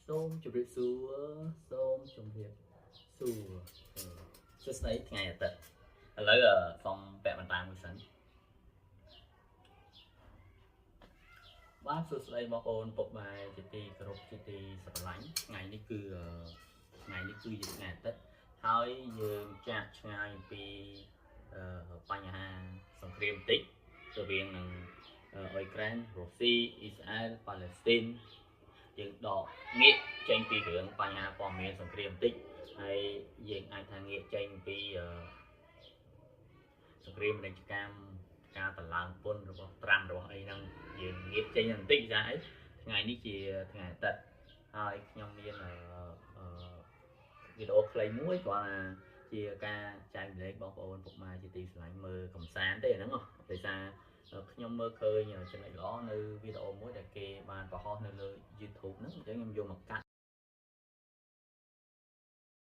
Xôm chụp được xua xôm chụp được xua Sơ sấy ngày tật lấy phong vẽ bàn tay một sẵn bác sơ sấy bọc ôn bộ bài chỉ tì cột chỉ tì sập lánh ngày ní cư dịch ngày tết thôi dương chặt ngày vìបញ្ហាសង្គ្រាមតិចរវាងនឹងអ៊ុយក្រែនរុស្ស៊ីអ៊ីស្រាអែលប៉ាឡេស្ទីនយើងដកងាកចេញពីរឿងបញ្ហាព័ត៌មានសង្គ្រាមតិចហើយយើងអាចថាងាកចេញពីសង្គ្រាមពាណិជ្ជកម្មការតឡើងពន្ធរបស់ត្រាំរបស់អីហ្នឹងយើងងាកចេញបន្តិចចាអីថ្ងៃនេះជាថ្ងៃអាទិត្យហើយខ្ញុំមានវីដេអូខ្លីមួយគ្រាន់តែជាការចែករំលែកបងប្អូនពុកម៉ែជាទីស្រឡាញ់មើលកំសាន្តទេហ្នឹងដោយសារខ្ញុំមើលឃើញចំណុចល្អនៅវីដេអូមួយដែលគេបានបង្ហោះនៅលើ YouTube ហ្នឹងអញ្ចឹងខ្ញុំយកមកក